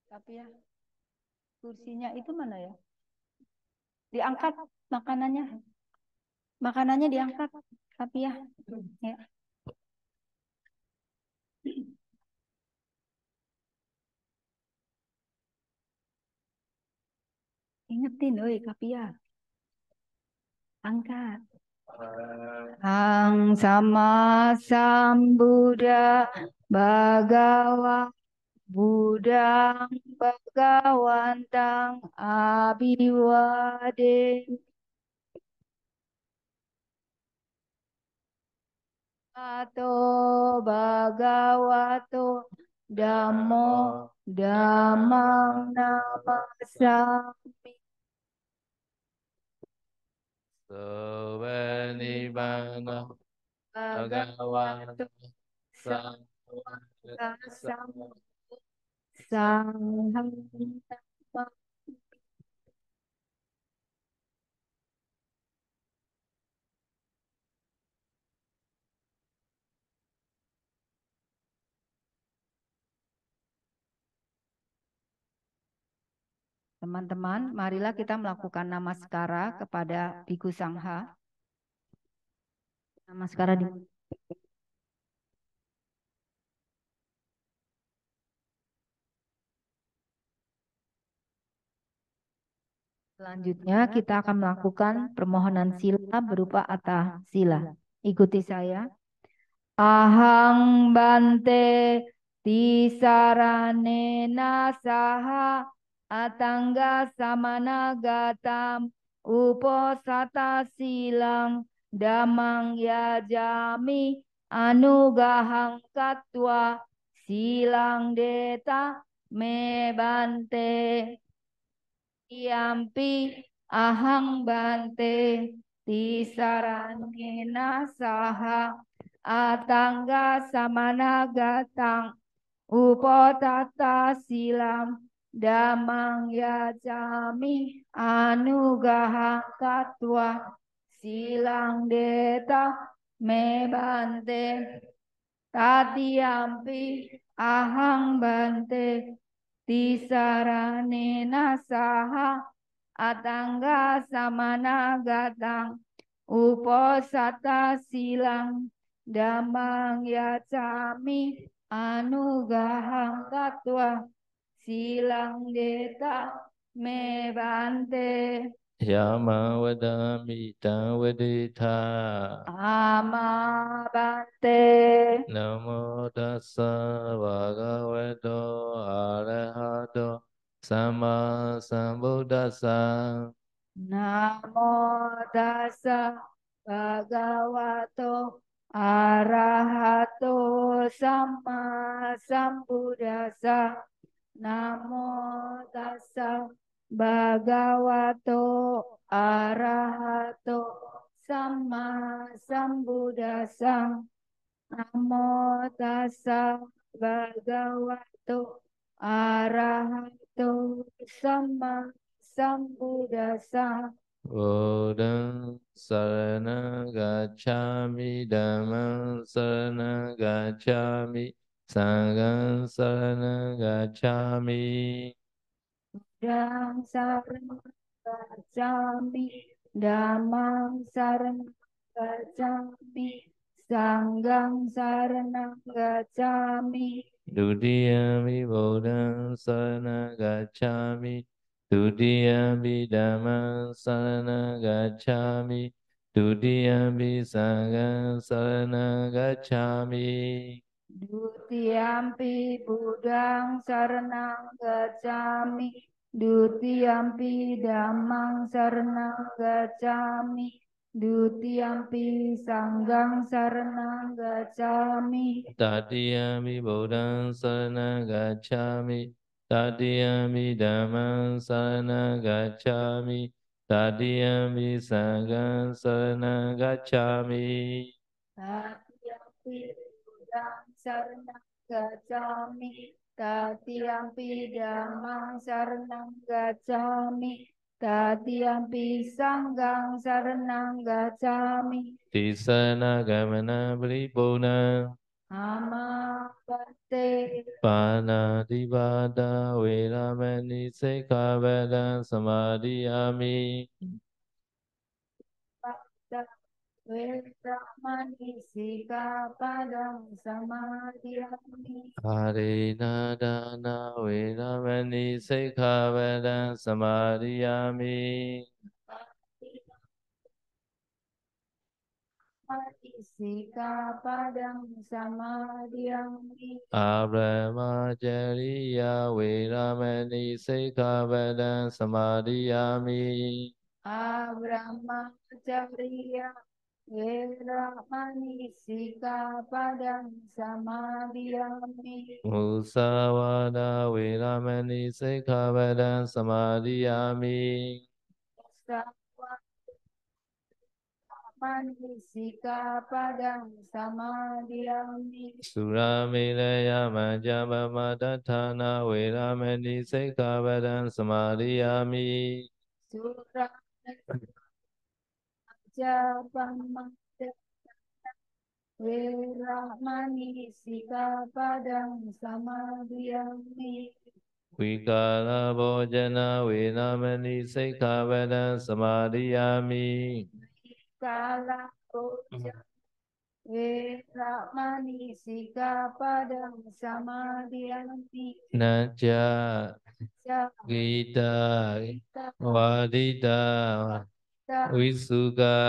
Tapi ya, kursinya itu mana ya? Diangkat makanannya. Makanannya diangkat. Tapi ya. Ya. Ingetin, oi, Kapia. Angkat. Ang sama sambuddha bhagawa Budang Bhagawantang Abhiwade Ato Bhagavato Dhammo Dhammang Namasami Sovanibana Bhagavato Sangham Sangham Teman-teman, marilah kita melakukan namaskara kepada Biku Sangha. Namaskara di Selanjutnya kita akan melakukan permohonan sila berupa Atha Sila. Ikuti saya. Ahang bante tisaranena saha atangga samanagatam uposata silang damang yajami anugahang katwa silang deta me bante. Yampi ahang bante tisaranena saha atangga samanagatang upotata silam damang yajami anugahang katwa silang deta me bante tatiampi ahang bante tisaranena saha atangga samanagatang uposata silang damang yacami anugahang katwa silang deta me bante Yamavadami Tavadita ama bante Namo Tassa Bhagavato Arahato Sama Sambuddhassa Namo tassa bhagavato arahato sama sambuddhassa. Namo tassa bhagavato arahato sama sambuddhassa. Namo tassa bhagavato arahato sama sambuddhassa. Buddhaṃ Saranam Gacchāmi Dhammam Saranam Gacchāmi Sangham Saranam Gacchāmi Dan sarang gacami, damang sarang gacami, sanggang sarang gacami. Dutiyampi Buddhaṃ Saranam Gacchāmi Dutiyampi Dhammam Saranam Gacchāmi Dutiyampi Sangham Saranam Gacchāmi Dutiyampi budang saranang gacami, dutiyampi damang saranang gacami, dutiyampi sanggang saranang gacami. Tatiyampi Buddhaṃ Saranam Gacchāmi Tatiyampi Dhammam Saranam Gacchāmi Tatiyampi Sangham Saranam Gacchāmi Tatiampi budang saranang gacami, tatiampi damang saranang gacami, tatiampi sanggang saranang gacami. Tisana Gamana Paripurna Amapate. ပါဏာတိပါဒဝေရမဏိစိက္ခာပဒံသမာရိယာမိ Pada. Veramani Sikapadam Samadhyami. အာရေနာဒါနာဝေရမဏိစိက္ခာပဒံသမာရိယာမိ Sikapadam Samadhyami. အာဗြဟ္မจริยဝေရမဏိစိက္ခာပဒံသမာရိယာမိ Abrahmacharya Veramani Sikapadam Samadhyami. မုသာဝါဒဝေရမဏိစိက္ခာပဒံသမာရိယာမိ Mani Sikapadam Samadhyami. สุราเมรยามัจจปมาทัฏฐานาเวรามณีสิกขาปดังสมาธิยามิ Sura Japamata Veramani Sikapadam Samadhyami. วิการโภจนะเวรามณีสิกขาปดังสมาธิยามิ Kala Puja Veramani Sikapadam Samadhyami. นัจจา Ja กีตาวาดิตา Ta วิสุกา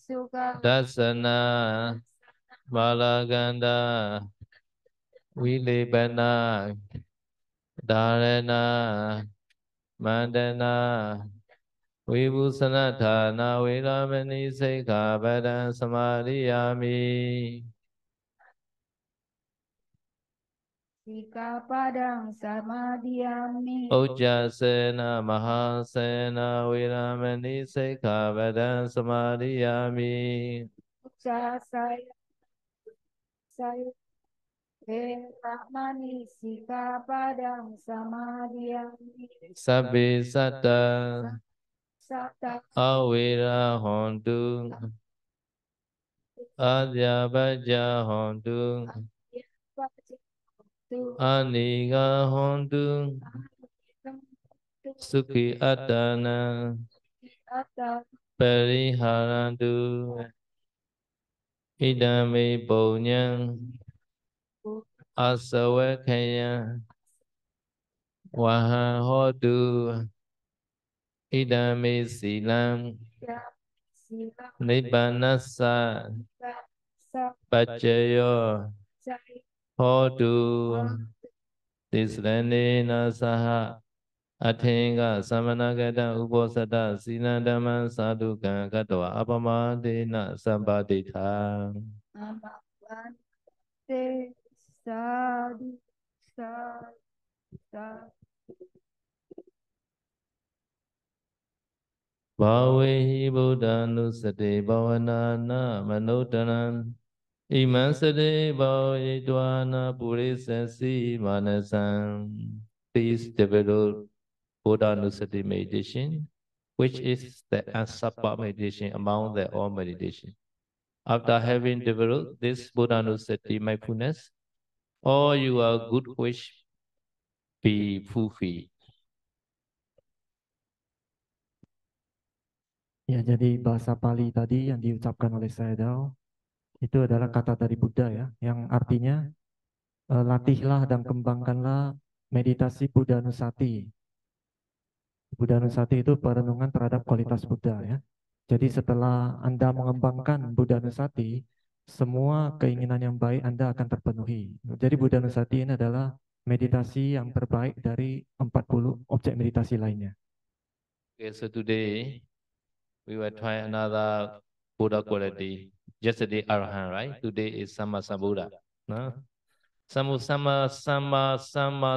Suga ดัสสนามาลากันดาวิเลปนาดารณามันดนาဝိပုစနဌာနာဝေရမဏိစိက္ခာပဒံသမာရိယာမိ Sikapadam Samadhyami. ဥจจစေနမဟာစေနဝေရမဏိစိက္ခာပဒံသမာရိယာမိ Saya saya Veramani Sikapadam Samadhyami. သဗ္ဗေသတ္တ Sata အဝေရဟွန်တုအာဇာပัจจဟွန်တု Tu အာနိဂဟွန်တုသုခိအတ္တနံ Ata ပရိဟာရန္တုဣဒံမေပုညံအစဝေခယံဝဟံဟောတုဣဒံမေစီလံ Ya Sila နိဗ္ဗာနစ Sa ปัจเจโย Jai ဟောတုတိစရဏေနသဟအထင်ကသမဏဂတဥပောသတစီလံဓမ္မံသာဓုကံကတဝအပမဒေနသဗ္ဗတိထာ Amavan Te Sadhu Sadhu Sadhu. ဘာဝေဟိဗုဒ္ဓ ानु စတိဘဝနာနာမနုဿရံဣမံစတိဘောဣတဝနာပုရိသစီမာနစံ Please develop Buddha-Nusati meditation, which is the unsuppa meditation among the all meditation. After having developed this Buddha-Nusati mindfulness, all your good wish be fulfilled. Ya, jadi bahasa Pali tadi yang diucapkan oleh Sayadaw itu adalah kata dari Buddha ya, yang artinya latihlah dan kembangkanlah meditasi Buddha Nusati. Buddha Nusati itu perenungan terhadap kualitas Buddha ya. Jadi setelah Anda mengembangkan Buddha Nusati, semua keinginan yang baik Anda akan terpenuhi. Jadi Buddha Nusati ini adalah meditasi yang terbaik dari 40 objek meditasi lainnya. Okay, so today we will try another Buddha quality. Yesterday Arahant, right? Today is Samma Sambuddha. No? Samma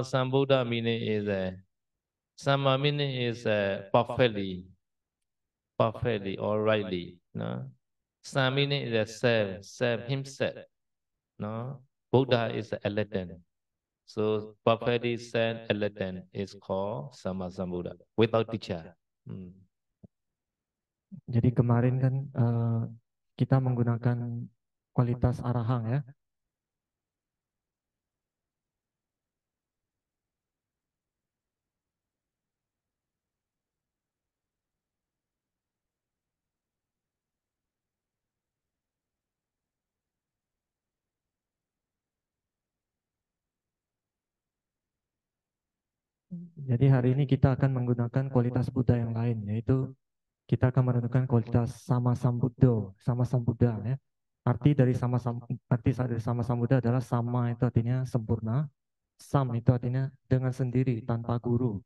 Sambuddha meaning is Samma meaning is perfectly or rightly. No? Sam meaning is self himself. No? Buddha is enlightened. So perfectly self enlightened is called Samma Sambuddha without teacher. Jadi kemarin kan kita menggunakan kualitas arahang ya. Jadi hari ini kita akan menggunakan kualitas Buddha yang lain, yaitu kita akan merenungkan kualitas sama Sambuddha, sama Sambuddha ya. Arti dari sama Sambuddha adalah sama itu artinya sempurna, sam itu artinya dengan sendiri tanpa guru.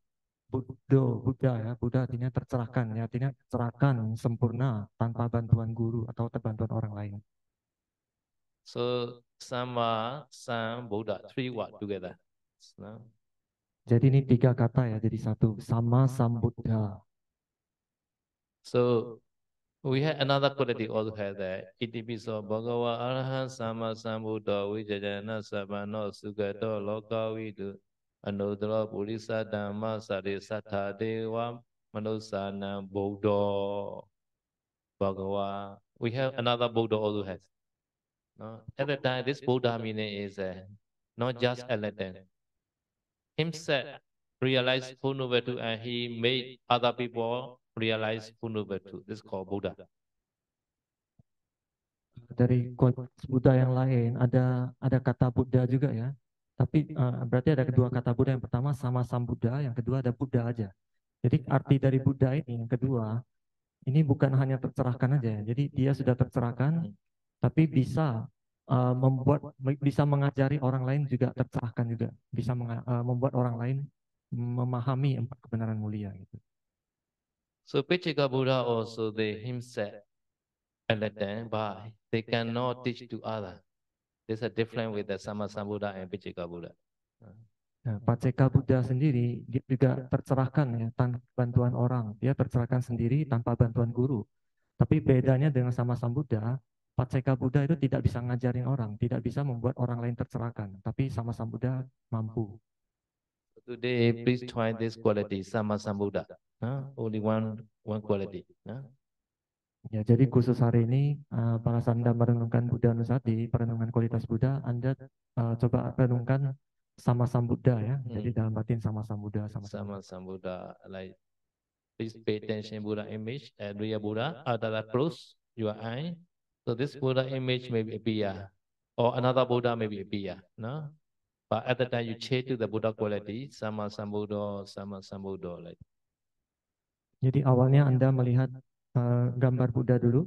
Buddha ya, Buddha artinya tercerahkan ya, artinya tercerahkan sempurna tanpa bantuan guru atau bantuan orang lain. So Sama Sambuddha, 3 words together. No? Jadi ini 3 kata ya, jadi satu, sama Sambuddha. So we have another quality also have that Itipiso Bhagava Arahant Sama Sambuddha Vijayana Sabano Sugato Loka Vidu Anudra Purisa Dhamma Sari Sattha Deva Manusana Buddha Bhagava. We have another Buddha also has. No? At the time, this Buddha meaning is not just enlightened. Himself realized Full Noble Truth and he made other people realize Full Noble Truth. This is called Buddha. Dari kualitas Buddha yang lain ada kata Buddha juga ya. Tapi berarti ada kedua kata Buddha, yang pertama sama Sambuddha, yang kedua ada Buddha aja. Jadi arti dari Buddha ini yang kedua, ini bukan hanya tercerahkan aja ya. Jadi dia sudah tercerahkan, tapi bisa bisa mengajari orang lain juga tercerahkan juga, bisa membuat orang lain memahami 4 kebenaran mulia gitu. So Pachika Buddha also they himself enlightened, but they cannot teach to others. There's a difference with the Sama Sambuddha and Pachika Buddha. Nah, Paceka Buddha sendiri dia juga tercerahkan ya tanpa bantuan orang, dia tercerahkan sendiri tanpa bantuan guru. Tapi bedanya dengan sama Sambuddha, Paceka Buddha itu tidak bisa ngajarin orang, tidak bisa membuat orang lain tercerahkan, tapi sama Sambuddha mampu. Today, please try this quality, Sama Sambuddha. Only one quality. Ya, jadi khusus hari ini para Anda merenungkan Buddha Nusati, perenungan kualitas Buddha, Anda coba renungkan sama Sambuddha ya. Jadi dalam batin sama Sambuddha, Sama Sambuddha, like please pay attention Buddha image and real Buddha. Adala close your eye. So this Buddha image may appear, or another Buddha may appear. No, but at the time you change to the Buddha quality, Sama Sambuddha, like. Jadi awalnya Anda melihat gambar Buddha dulu.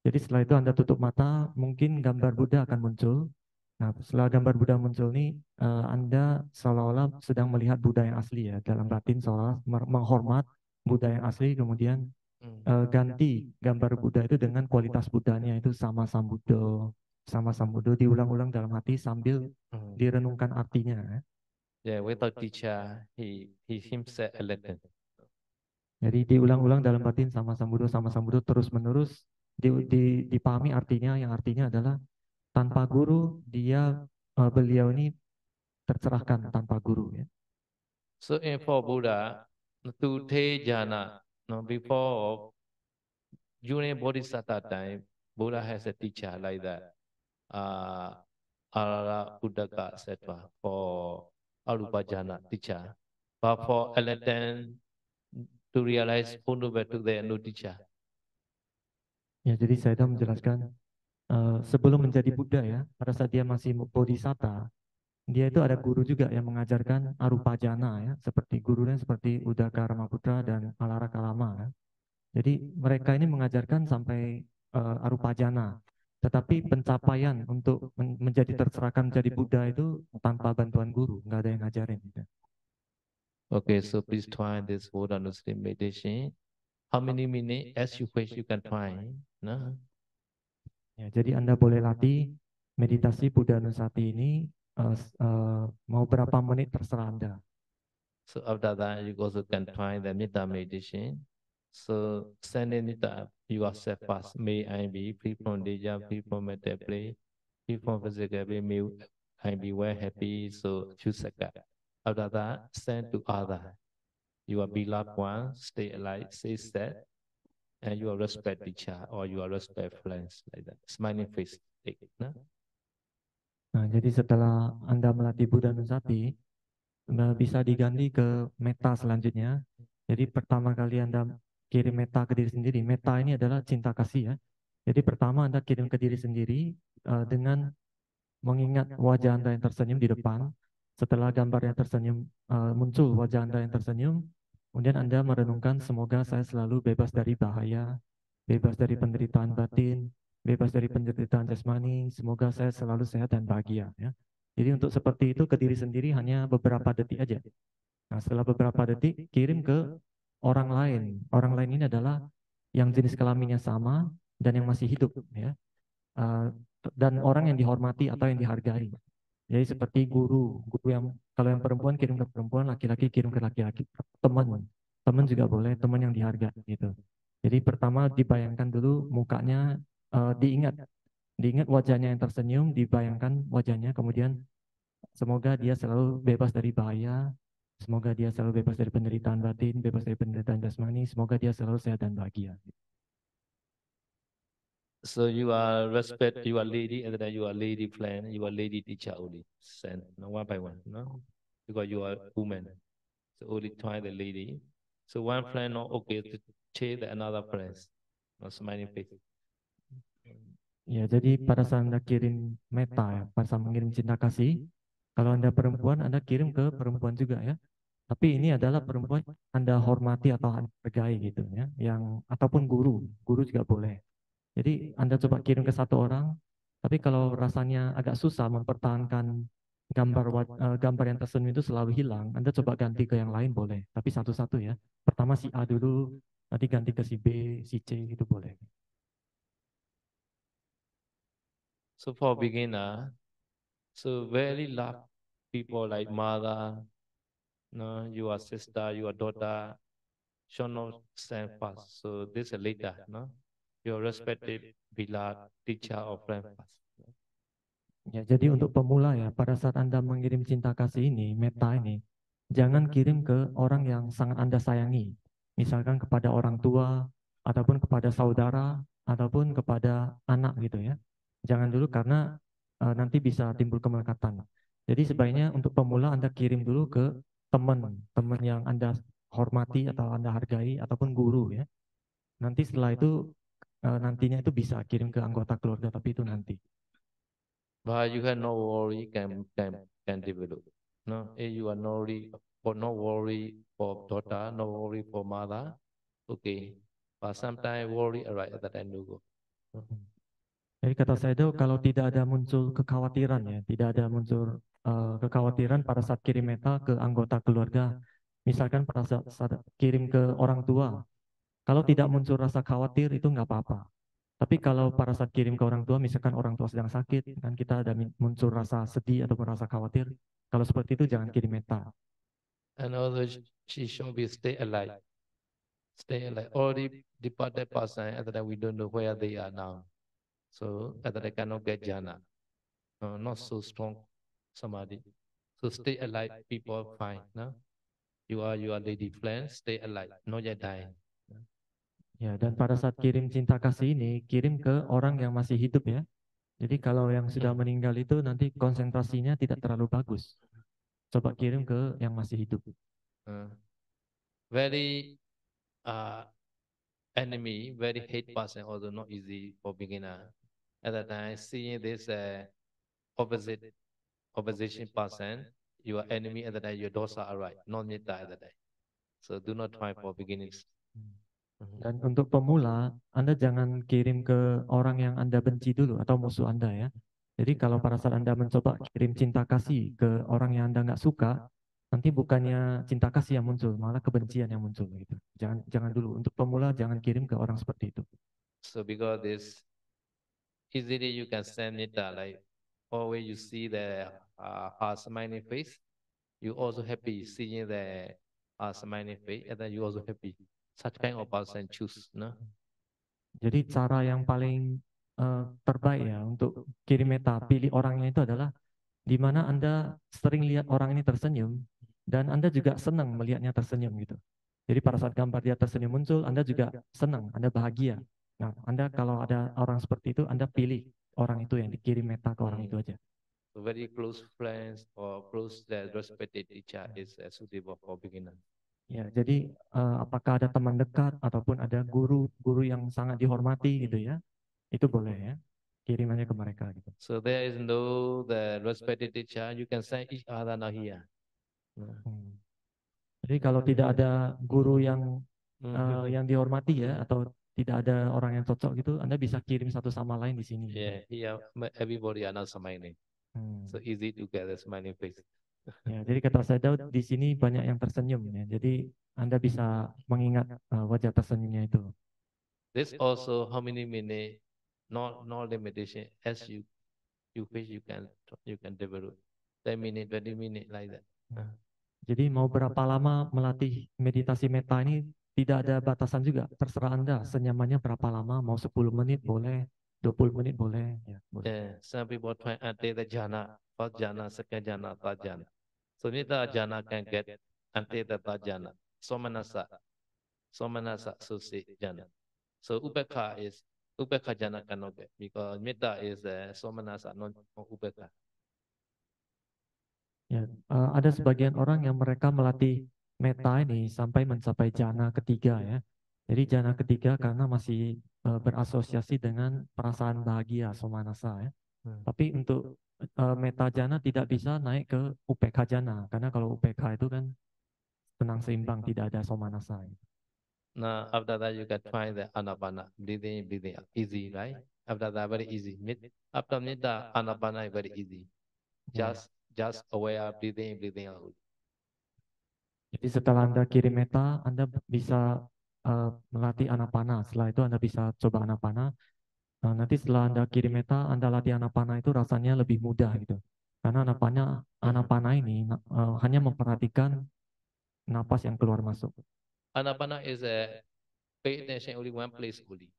Jadi setelah itu Anda tutup mata, mungkin gambar Buddha akan muncul. Nah, setelah gambar Buddha muncul ini, Anda seolah-olah sedang melihat Buddha yang asli ya, dalam batin seolah menghormat Buddha yang asli, kemudian ganti gambar Buddha itu dengan kualitas Buddhanya itu sama Sambuddha, diulang-ulang dalam hati sambil direnungkan artinya. Yeah, without teacher, he himself enlightened. Jadi diulang-ulang dalam batin sama Sambuddha terus-menerus dipahami artinya, yang artinya adalah tanpa guru beliau ini tercerahkan tanpa guru ya. So in for Buddha, to te jhana, before during Bodhisattva time, Buddha has a teacher like that. Arara Uddaka, etc. for Arupa jhana teacher. But for enlightened to realize Full Noble Truth, there no teacher. Ya, jadi saya sudah menjelaskan sebelum menjadi Buddha ya, pada saat dia masih Bodhisatta, dia itu ada guru juga yang mengajarkan Arupa jhana ya, seperti gurunya seperti Uddaka Ramaputra dan Alara Kalama ya. Jadi mereka ini mengajarkan sampai Arupa jhana, tetapi pencapaian untuk menjadi tercerahkan menjadi Buddha itu tanpa bantuan guru, nggak ada yang ngajarin gitu. Okay, so please try this Buddha Nusati meditation. How many minutes as you wish you can try. No? Ya, jadi Anda boleh latih meditasi Buddha Nusati ini mau berapa menit terserah Anda. So after that, you also can try the Metta meditation. So sending Metta yourself first. May I be free from danger, free from mental play, free from physical play. May I be well happy. So choose a God. After that, send to other. Your beloved one, stay alive, stay sad, and you respect teacher or you respect friends like that. Smiling face. No? Nah, jadi setelah Anda melatih Buddha Nusati, bisa diganti ke meta selanjutnya. Jadi pertama kali Anda kirim meta ke diri sendiri. Meta ini adalah cinta kasih ya. Jadi pertama Anda kirim ke diri sendiri dengan mengingat wajah Anda yang tersenyum di depan. Setelah gambar yang tersenyum muncul wajah Anda yang tersenyum, kemudian Anda merenungkan semoga saya selalu bebas dari bahaya, bebas dari penderitaan batin, bebas dari penderitaan jasmani, semoga saya selalu sehat dan bahagia ya. Jadi untuk seperti itu ke diri sendiri hanya beberapa detik aja. Nah, setelah beberapa detik kirim ke orang lain. Orang lain ini adalah yang jenis kelaminnya sama dan yang masih hidup ya. Uh, dan orang yang dihormati atau yang dihargai. Jadi seperti guru yang kalau yang perempuan kirim ke perempuan, laki-laki kirim ke laki-laki. Teman juga boleh, teman yang dihargai gitu. Jadi pertama dibayangkan dulu mukanya, diingat wajahnya yang tersenyum, dibayangkan wajahnya, kemudian semoga dia selalu bebas dari bahaya, semoga dia selalu bebas dari penderitaan batin, bebas dari penderitaan jasmani, semoga dia selalu sehat dan bahagia. So you are respect your lady, and then you are lady friend, you are lady teacher only. Send no one by one, no, because you are woman. So only try the lady. So one friend not okay to change the another friends. No smiling face. Ya, jadi pada saat Anda kirim meta ya, pada saat mengirim cinta kasih, kalau Anda perempuan, Anda kirim ke perempuan juga ya. Tapi ini adalah perempuan Anda hormati atau Anda hargai gitu ya, yang ataupun guru juga boleh. Jadi Anda coba kirim ke satu orang, tapi kalau rasanya agak susah mempertahankan gambar yang tersenyum itu selalu hilang, Anda coba ganti ke yang lain boleh, tapi satu-satu ya. Pertama si A dulu, nanti ganti ke si B, si C itu boleh. So for beginner, so very love people like mother, no, your sister, your daughter, should not stand fast. So this is later, no, your respected beloved teacher or friend first. Ya, jadi untuk pemula ya, pada saat Anda mengirim cinta kasih ini, meta ini, jangan kirim ke orang yang sangat Anda sayangi. Misalkan kepada orang tua, ataupun kepada saudara, ataupun kepada anak gitu ya. Jangan dulu karena nanti bisa timbul kemelekatan. Jadi sebaiknya untuk pemula Anda kirim dulu ke teman yang Anda hormati atau Anda hargai, ataupun guru ya. Nanti setelah itu, nantinya itu bisa kirim ke anggota keluarga, tapi itu nanti. But you have no worry can develop. No, if you are no worry for daughter, no worry for mother, okay. But sometimes worry arrive at the time to go. Jadi kata Sayadaw, kalau tidak ada muncul kekhawatiran ya, tidak ada muncul kekhawatiran pada saat kirim meta ke anggota keluarga, misalkan pada saat kirim ke orang tua, kalau tidak muncul rasa khawatir itu nggak apa-apa. Tapi kalau pada saat kirim ke orang tua, misalkan orang tua sedang sakit, kan kita ada muncul rasa sedih ataupun rasa khawatir, kalau seperti itu jangan kirim meta. And also she should be stay alive. Stay alive. Already departed person, at that we don't know where they are now. So at that they cannot get jhana. Not so strong samadhi. So stay alive, people fine. No? You are your lady friend, stay alive, not yet dying. Ya, dan pada saat kirim cinta kasih ini, kirim ke orang yang masih hidup ya. Jadi kalau yang sudah meninggal itu nanti konsentrasinya tidak terlalu bagus. Coba kirim ke yang masih hidup. Very enemy, very hate person, although not easy for beginner. At that time, seeing this opposition person, your enemy at that time, your dosa are right, not metta at that time. So do not try for beginners. Dan untuk pemula, Anda jangan kirim ke orang yang Anda benci dulu atau musuh Anda ya. Jadi kalau pada saat Anda mencoba kirim cinta kasih ke orang yang Anda nggak suka, nanti bukannya cinta kasih yang muncul, malah kebencian yang muncul gitu. Jangan dulu. Untuk pemula jangan kirim ke orang seperti itu. So because this easily you can send it like always you see the smiling face, you also happy seeing the smiling face, and then you also happy. Such kind of person choose, no? Jadi cara yang paling terbaik ya untuk kirim meta, pilih orangnya itu adalah di mana Anda sering lihat orang ini tersenyum dan Anda juga senang melihatnya tersenyum gitu. Jadi pada saat gambar dia tersenyum muncul, Anda juga senang, Anda bahagia. Nah, Anda kalau ada orang seperti itu, Anda pilih orang itu yang dikirim meta ke orang itu aja. So very close friends or close the respected teacher is suitable for beginner. Ya, jadi apakah ada teman dekat ataupun ada guru yang sangat dihormati gitu ya, itu boleh ya. kirimannya ke mereka gitu. So there is no the respected teacher. You can send each other now here. Jadi kalau tidak ada guru yang Mhm. yang dihormati ya, atau tidak ada orang yang cocok gitu, Anda bisa kirim satu sama lain di sini. Yeah, here everybody are not smiling. Hmm. So easy to get a smiling face. Ya, jadi kata saya Daud, di sini banyak yang tersenyum ya. Jadi Anda bisa mengingat wajah tersenyumnya itu. This also how many minutes, no limitation. As you wish, you can develop 10 minutes, 20 minutes like that. Jadi mau berapa lama melatih meditasi meta ini tidak ada batasan juga. Terserah Anda senyamannya berapa lama, mau 10 menit boleh, 20 menit boleh. Ya, boleh. Yeah, some people try and take the jhana, first jhana, second jhana, third jhana. So neither jhana can get until the third jhana. Somanasa associate jhana. So upekha jhana cannot get because metta is somanasa, not upekha. Ya, ada sebagian orang yang mereka melatih meta ini sampai mencapai jana ketiga ya. Jadi jana ketiga karena masih berasosiasi dengan perasaan bahagia somanasa ya. Tapi untuk meta jana tidak bisa naik ke UPK jana karena kalau UPK itu kan tenang seimbang, tidak ada somanasa. Now after that you can try the anapana, breathing out, easy, right? After that very easy. After metta, anapana is very easy. Just aware breathing out. Jadi setelah Anda kirim meta, Anda bisa melatih anapana. Setelah itu Anda bisa coba anapana. Nah, nanti setelah Anda kirim meta, Anda latih anapana itu rasanya lebih mudah gitu. Karena anapana ini hanya memperhatikan napas yang keluar masuk. Anapana is pay attention only one place only.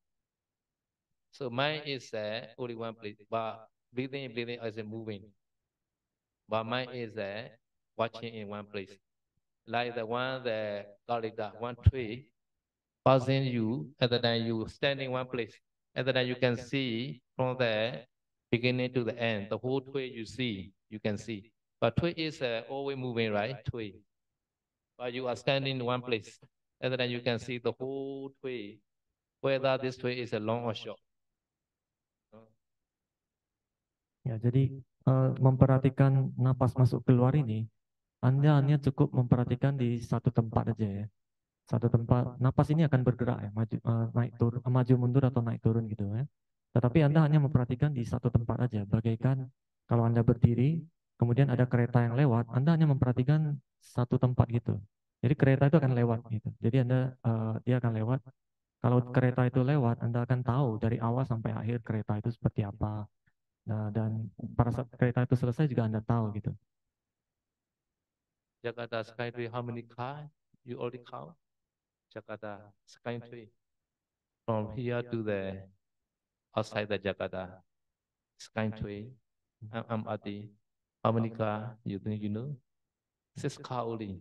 So mind is only one place, but breathing is moving. But mind is watching in one place. Like the one that garlic that one tree passing you, and then you stand in one place, and then you can see from the beginning to the end, the whole tree you can see. But tree is always moving, right? Tree. But you are standing in one place, and then you can see the whole tree, whether this tree is a long or short. Ya, jadi memperhatikan napas masuk keluar ini, Anda hanya cukup memperhatikan di satu tempat aja ya. Satu tempat, napas ini akan bergerak ya, naik turun, maju mundur atau naik turun gitu ya. Tetapi Anda hanya memperhatikan di satu tempat aja, bagaikan kalau Anda berdiri, kemudian ada kereta yang lewat, Anda hanya memperhatikan satu tempat gitu. Jadi kereta itu akan lewat gitu. Jadi dia akan lewat. Kalau kereta itu lewat, Anda akan tahu dari awal sampai akhir kereta itu seperti apa. Nah, dan pada saat kereta itu selesai juga Anda tahu gitu. Jakarta Skytree, how many cars you already count? Jakarta Skytree, from here to the outside the Jakarta Skytree, MRT, how many cars you think you know? 6 cars only.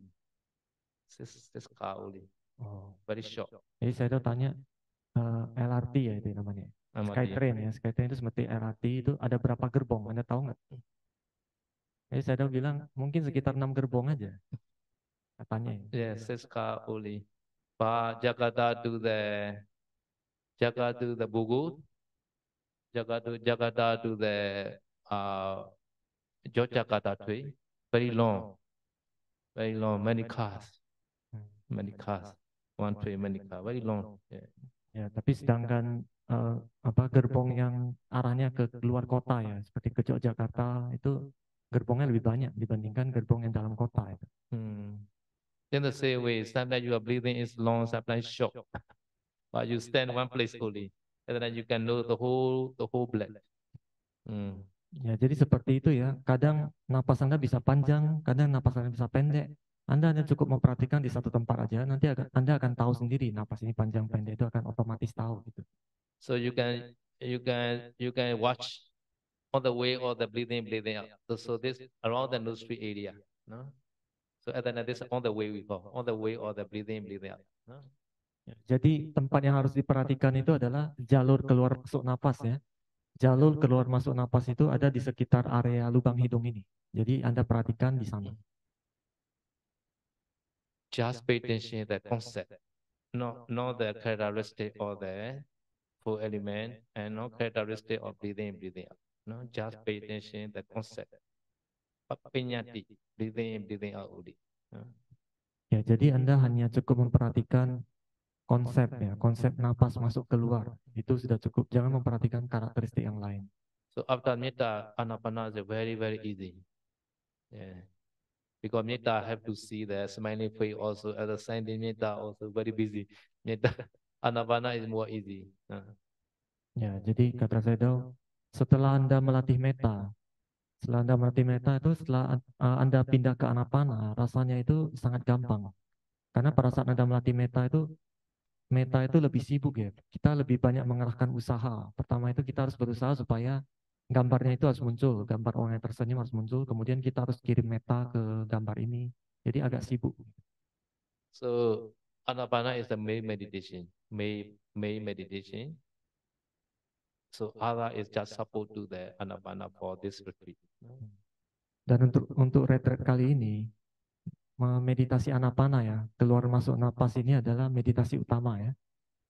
Six cars only. Oh. Very short. Jadi saya tuh tanya LRT ya itu namanya. Skytrain ya, Skytrain itu seperti LRT itu ada berapa gerbong? Anda tahu nggak? Jadi saya tuh bilang mungkin sekitar 6 gerbong aja. Katanya. Yes, 6 cars only. But Jakarta to the Bogor, Jakarta to the Yogyakarta train, very long, many cars, one train, many cars, very long. Yeah. Ya, tapi sedangkan gerbong yang arahnya ke luar kota ya, seperti ke Yogyakarta itu gerbongnya lebih banyak dibandingkan gerbong yang dalam kota itu. In the same way, sometimes your breathing is long, sometimes short, but you stand one place only, and then you can know the whole breath. Ya, jadi seperti itu ya. Kadang napas Anda bisa panjang, kadang napas Anda bisa pendek. Anda hanya cukup memperhatikan di satu tempat aja. Nanti Anda akan tahu sendiri napas ini panjang pendek itu akan otomatis tahu gitu. So you can watch on the way or the breathing out. So this around the nostril area, no? So and then this on the way we go, on the way or the breathing out. No? Ya, jadi tempat yang harus diperhatikan itu adalah jalur keluar masuk napas ya. Jalur keluar masuk napas itu ada di sekitar area lubang hidung ini. Jadi Anda perhatikan di sana. Just pay attention to the concept, not the characteristic or the four element and no characteristic of breathing in, breathing out. No, just pay attention the concept. Pinyati, breathing in, breathing out only. Ya, jadi Anda hanya cukup memperhatikan konsep ya, konsep napas masuk keluar. Itu sudah cukup. Jangan memperhatikan karakteristik yang lain. So after metta, anapana is very easy. Yeah. Because metta have to see the smiling face also at the same time metta also very busy. Metta anapana is more easy. Ya, jadi kata Sayadaw, setelah Anda melatih metta, itu setelah Anda pindah ke anapana, rasanya itu sangat gampang. Karena pada saat Anda melatih metta itu lebih sibuk ya. Kita lebih banyak mengerahkan usaha. Pertama itu kita harus berusaha supaya gambarnya itu harus muncul, gambar orang yang tersenyum harus muncul, kemudian kita harus kirim metta ke gambar ini. Jadi agak sibuk. So anapana is the main meditation, main meditation. So other is just support to the anapana for this retreat. Dan untuk retreat kali ini, meditasi anapana ya, keluar masuk napas ini adalah meditasi utama ya.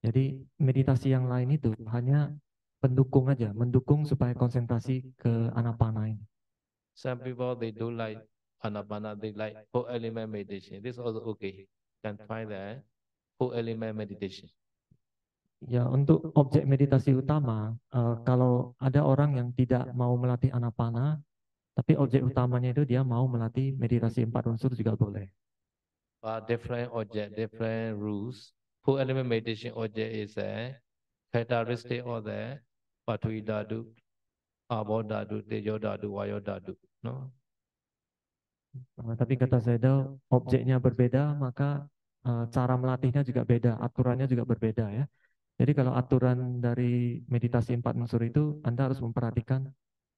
Jadi meditasi yang lain itu hanya pendukung aja, mendukung supaya konsentrasi ke anapana ini. Some people they don't like anapana, they like four element meditation. This is also okay. Can try the four element meditation. Ya, untuk objek meditasi utama, kalau ada orang yang tidak mau melatih anapana, tapi objek utamanya itu dia mau melatih meditasi 4 unsur juga boleh. Different object, different rules. Four element meditation object is a characteristic of the Patwi Dhatu, Abo Dhatu, Tejo Dhatu, Vayo Dhatu. No? Tapi kata Sayadaw, objeknya berbeda, maka cara melatihnya juga beda, aturannya juga berbeda ya. Jadi kalau aturan dari meditasi 4 unsur itu, Anda harus memperhatikan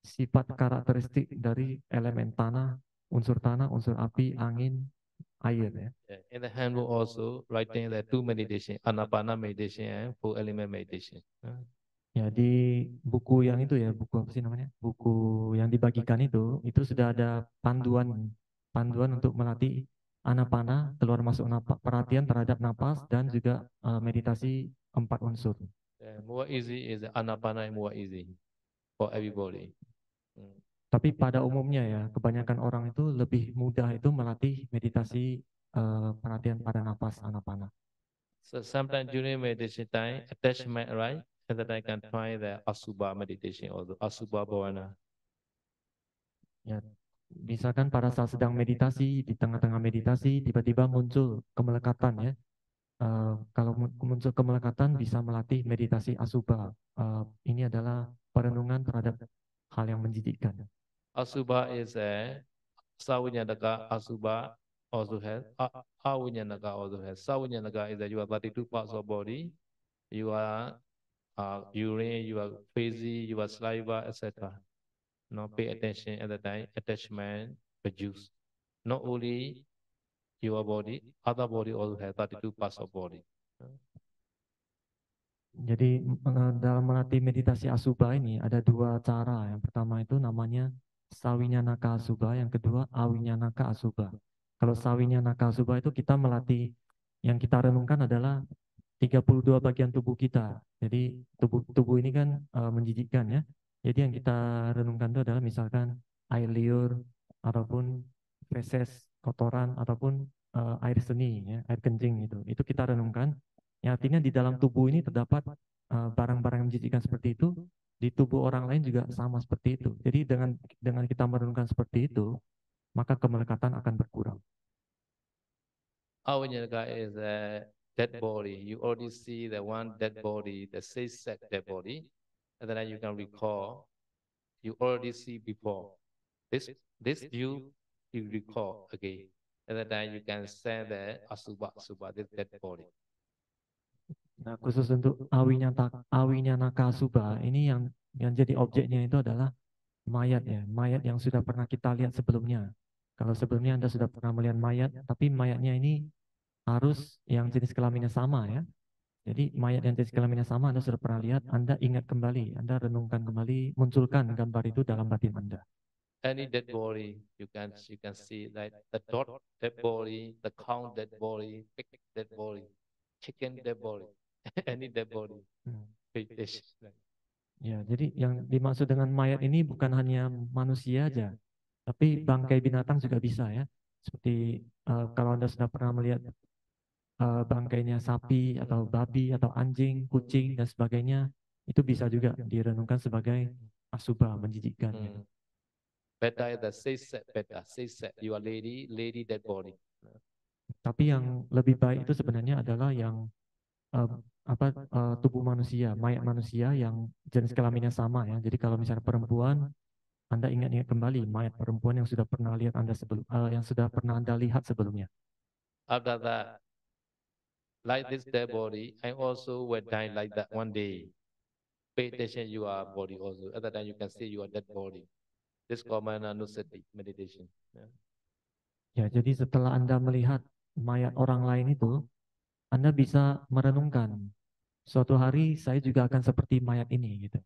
sifat karakteristik dari elemen tanah, unsur api, angin, air ya. In the handbook also writing the two meditation, Anapana meditation and four element meditation. Ya di buku yang itu ya, buku apa sih namanya? Buku yang dibagikan itu sudah ada panduan untuk melatih anapana, keluar masuk napas, perhatian terhadap napas dan juga meditasi 4 unsur. More easy is anapana, more easy for everybody. Tapi pada umumnya ya, kebanyakan orang itu lebih mudah itu melatih meditasi perhatian pada napas anapana. So sometimes during meditation time, attachment, right? And that I can try the Asubha meditation or the Asubha Bhavana. Ya, misalkan pada saat sedang meditasi, di tengah-tengah meditasi tiba-tiba muncul kemelekatan ya. Kalau muncul kemelekatan bisa melatih meditasi asubha. Ini adalah perenungan terhadap hal yang menjijikkan. Asubha is a Savinyanaga Asubha also has Avinyanaga also has. Savinyanaga is that you have 32 parts of body. You are urine, you are feces, you are saliva, etc. Now pay attention at the time attachment produce. Not only your body, other body also has 32 parts of body. Jadi dalam melatih meditasi asubha ini ada 2 cara. Yang pertama itu namanya sawinyanaka asubha, yang kedua awinyanaka asubha. Kalau sawinyanaka asubha itu kita melatih, yang kita renungkan adalah 32 bagian tubuh kita. Jadi tubuh ini kan menjijikkan ya. Jadi yang kita renungkan itu adalah misalkan air liur ataupun feses, kotoran ataupun air seni ya, air kencing itu. Itu kita renungkan. Yang artinya di dalam tubuh ini terdapat barang-barang yang menjijikkan seperti itu, di tubuh orang lain juga sama seperti itu. Jadi dengan kita merenungkan seperti itu, maka kemelekatan akan berkurang. Avinyanaga is a dead body. You already see the one dead body, the six-set dead body, and then you can recall. You already see before. This view you recall again, and then you can say the asubha, this dead body. Nah, khusus untuk awinyanaka asubha ini yang jadi objeknya itu adalah mayat ya, mayat yang sudah pernah kita lihat sebelumnya. Kalau sebelumnya Anda sudah pernah melihat mayat, tapi mayatnya ini harus yang jenis kelaminnya sama ya. Jadi mayat yang jenis kelaminnya sama Anda sudah pernah lihat, Anda ingat kembali, Anda renungkan kembali, munculkan gambar itu dalam batin Anda. Any dead body, you can see like the dot dead body, the count dead body, pig dead body, chicken dead body, any dead body. meditation. Ya, jadi yang dimaksud dengan mayat ini bukan hanya manusia aja, tapi bangkai binatang juga bisa ya. Seperti kalau Anda sudah pernah melihat bangkainya sapi atau babi atau anjing, kucing dan sebagainya, itu bisa juga direnungkan sebagai asubha, menjijikkan. Ya. Better is the say set, you are lady dead body. Tapi yang lebih baik itu sebenarnya adalah yang tubuh manusia, mayat manusia yang jenis kelaminnya sama ya. Jadi kalau misalnya perempuan, Anda ingat-ingat kembali mayat perempuan yang sudah pernah lihat Anda yang sudah pernah Anda lihat sebelumnya. After that, like this dead body, I also will die like that one day. Pay attention your body also. At that time you can see your dead body. This called Mananusati meditation. Ya, jadi setelah Anda melihat mayat orang lain itu, Anda bisa merenungkan, suatu hari saya juga akan seperti mayat ini gitu.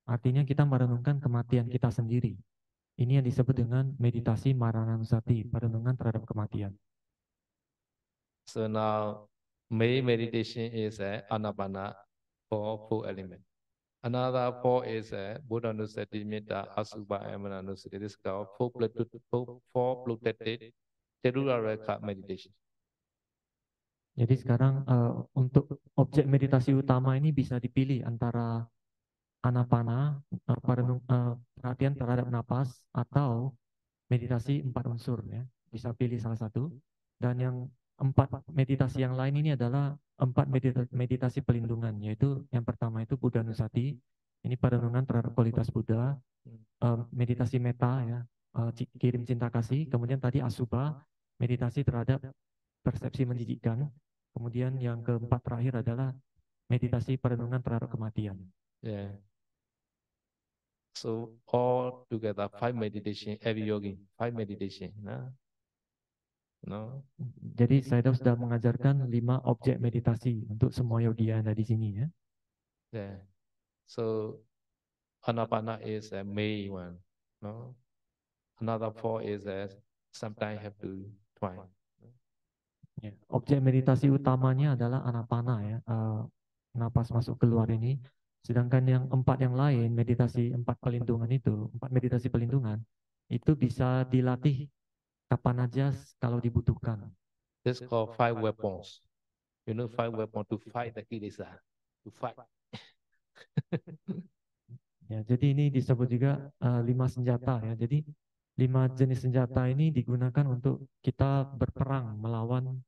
Artinya kita merenungkan kematian kita sendiri. Ini yang disebut dengan meditasi Marananusati, perenungan terhadap kematian. So now, main meditation is Anapana for four elements. Another four is Buddhanusati, Metta, Asubha, and Mananusati. This is called four protected Terurareka meditation. Jadi sekarang untuk objek meditasi utama ini bisa dipilih antara Anapana, perhatian terhadap napas, atau meditasi 4 unsur ya. Bisa pilih salah satu. Dan yang 4 meditasi yang lain ini adalah 4 meditasi pelindungan, yaitu yang pertama itu Buddhanusati, ini perenungan terhadap kualitas Buddha, meditasi metta ya, kirim cinta kasih, kemudian tadi Asubha, meditasi terhadap persepsi menjijikkan, kemudian yang keempat terakhir adalah meditasi perenungan terhadap kematian. Yeah. So all together 5 meditation, every yogi, 5 meditation. No? Jadi saya sudah mengajarkan 5 objek meditasi untuk semua yogi yang ada di sini ya. Yeah. So Anapana is a main one. No? Another 4 is sometimes have to try. Ya. Objek meditasi utamanya adalah Anapana ya, napas masuk keluar ini. Sedangkan yang 4 yang lain, meditasi 4 pelindungan itu, 4 meditasi pelindungan, itu bisa dilatih kapan aja kalau dibutuhkan. This is called 5 weapons. You know 5 weapons to fight the kilesa. To fight. Ya, jadi ini disebut juga 5 senjata ya. Jadi 5 jenis senjata ini digunakan untuk kita berperang melawan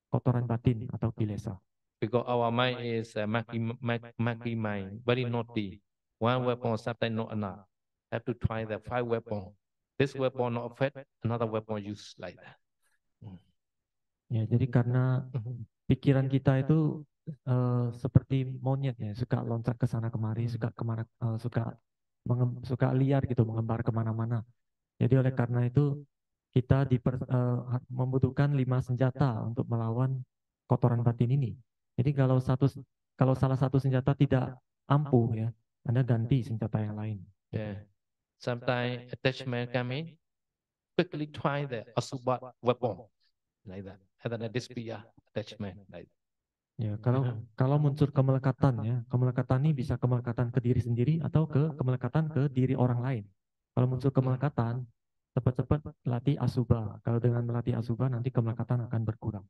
kotoran batin atau kilesa. Because our mind is a maki mind, very naughty. One weapon sometimes not enough. Have to try the 5 weapons. This weapon not fit, another weapon use like that. Ya, jadi karena pikiran kita itu seperti monyet ya, suka loncat ke sana kemari, suka kemana, suka liar gitu, mengembar kemana-mana. Jadi oleh karena itu kita membutuhkan 5 senjata untuk melawan kotoran batin ini. Jadi kalau salah satu senjata tidak ampuh ya, Anda ganti senjata yang lain. Yeah. Sometimes attachment come in, quickly try the asubha weapon like that. And then despair attachment like that. Ya, kalau muncul kemelekatan ya, kemelekatan ini bisa kemelekatan ke diri sendiri atau kemelekatan ke diri orang lain. Kalau muncul kemelekatan, cepat-cepat latih asubha. Kalau dengan melatih asubha nanti kemelekatan akan berkurang.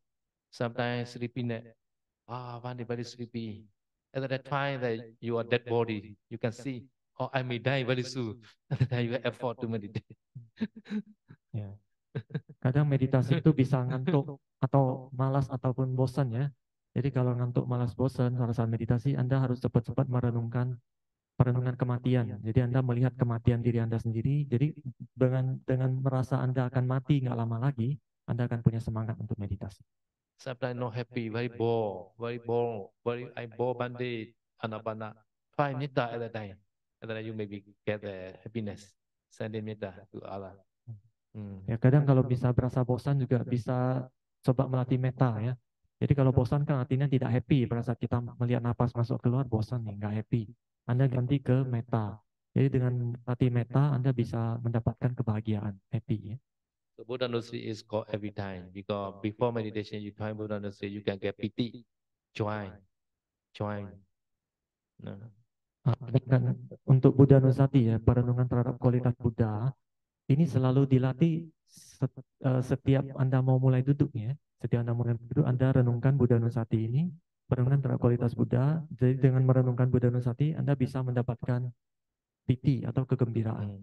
Sometimes sleepiness. One day very sleepy. At that time that you are dead body, you can see, I may die very soon. At that time you have effort to meditate. Ya. Kadang meditasi itu bisa ngantuk atau malas ataupun bosan ya. Jadi kalau ngantuk, malas, bosan saat meditasi, Anda harus cepat-cepat merenungkan perenungan kematian. Jadi Anda melihat kematian diri Anda sendiri. Jadi dengan merasa Anda akan mati nggak lama lagi, Anda akan punya semangat untuk meditasi. Sometimes not happy, very I bore bandit, anapana. Try metta at that time. At that time you maybe get the happiness. Send metta to Allah. Ya kadang kalau bisa berasa bosan juga bisa coba melatih metta ya. Jadi kalau bosan kan artinya tidak happy, berasa kita melihat napas masuk keluar bosan nih, nggak happy. Anda ganti ke metta. Jadi dengan melatih metta Anda bisa mendapatkan kebahagiaan, happy ya. So Buddha Nusri is called every time because before meditation you try Buddha Nusri, you can get piti, joy. No. Dan untuk Buddha Nusati ya, perenungan terhadap kualitas Buddha ini selalu dilatih setiap Anda mau mulai duduk ya. Setiap Anda mulai duduk, Anda renungkan Buddha Nusati ini, perenungan terhadap kualitas Buddha. Jadi dengan merenungkan Buddha Nusati, Anda bisa mendapatkan piti atau kegembiraan.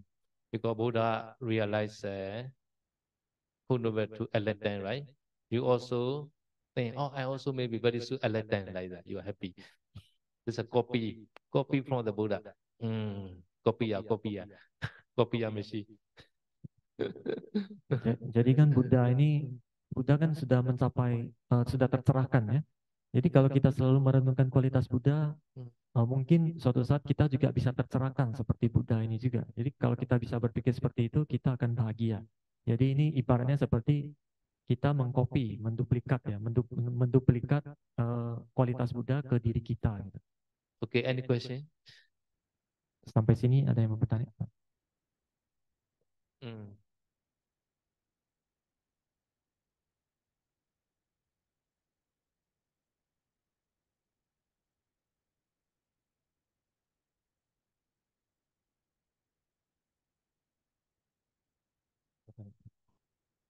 Because Buddha realized Hundova to enlighten, right? You also think, oh, I also may be very soon enlightened like that. You are happy. It's a copy from the Buddha. Copy ya machine. Jadi kan Buddha kan sudah mencapai, sudah tercerahkan ya. Jadi kalau kita selalu merenungkan kualitas Buddha, mungkin suatu saat kita juga bisa tercerahkan seperti Buddha ini juga. Jadi kalau kita bisa berpikir seperti itu, kita akan bahagia. Jadi ini ibaratnya seperti kita mengcopy, menduplikat ya, menduplikat kualitas Buddha ke diri kita. Gitu. Okay, any question? Sampai sini ada yang mau bertanya?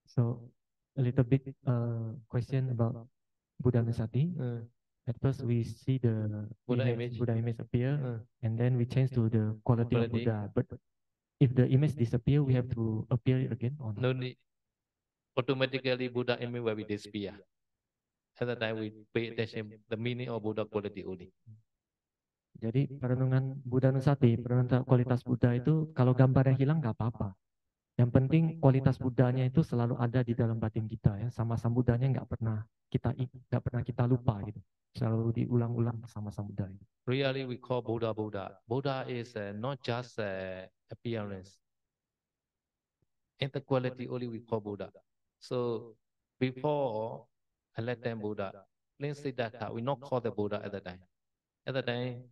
So a little bit question about Buddha Nusati. At first we see the Buddha image appear, and then we change to the quality of Buddha. But if the image disappear, we have to appear again or not? No need. Automatically Buddha image will be disappear. At that time we pay attention the meaning of Buddha quality only. Jadi perenungan Buddha Nusati, perenungan kualitas Buddha itu kalau gambarnya hilang nggak apa-apa. Yang penting kualitas Buddhanya itu selalu ada di dalam batin kita ya. Sama-sama Buddhanya nggak pernah kita lupa gitu. Selalu diulang-ulang sama-sama Buddha. Really we call Buddha Buddha. Buddha is not just appearance. In the quality only we call Buddha. So before enlightened Buddha, Siddhartha, we not call the Buddha at the time. At the time,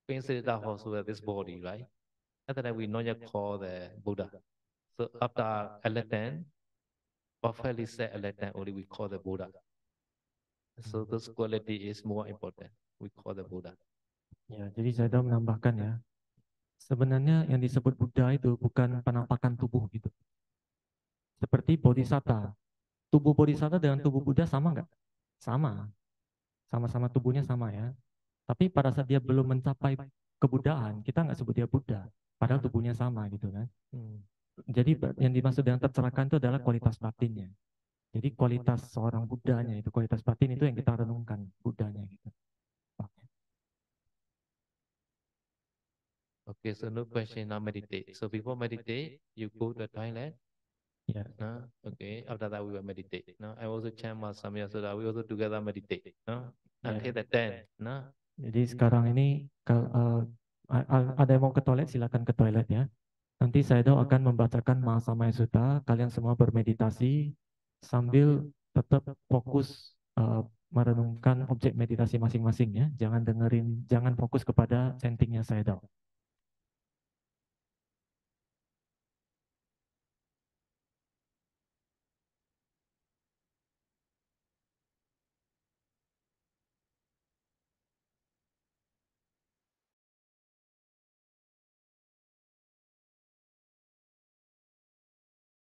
Siddhartha also this body, right? At the time we not yet call the Buddha. So after enlightened, perfectly set enlightened only we call the Buddha. So this quality is more important. We call the Buddha. Ya, jadi saya menambahkan ya. Sebenarnya yang disebut Buddha itu bukan penampakan tubuh gitu. Seperti Bodhisatta. Tubuh Bodhisatta dengan tubuh Buddha sama nggak? Sama. Sama-sama tubuhnya sama ya. Tapi pada saat dia belum mencapai kebuddhaan, kita nggak sebut dia Buddha. Padahal tubuhnya sama gitu kan. Jadi yang dimaksud dengan tercerahkan itu adalah kualitas batinnya. Jadi kualitas seorang Buddhanya itu, kualitas batin itu yang kita renungkan Buddhanya gitu. Okay, so no question, now meditate. So before meditate, you go to the toilet. Yeah. Okay, after that we will meditate. I also chant my Samya so that we also together meditate. Until the 10. Jadi sekarang ini kalau ada yang mau ke toilet silakan ke toilet ya. Nanti saya akan membacakan Mahasamaya Sutta. Kalian semua bermeditasi sambil tetap fokus merenungkan objek meditasi masing-masing ya. Jangan fokus kepada chantingnya saya.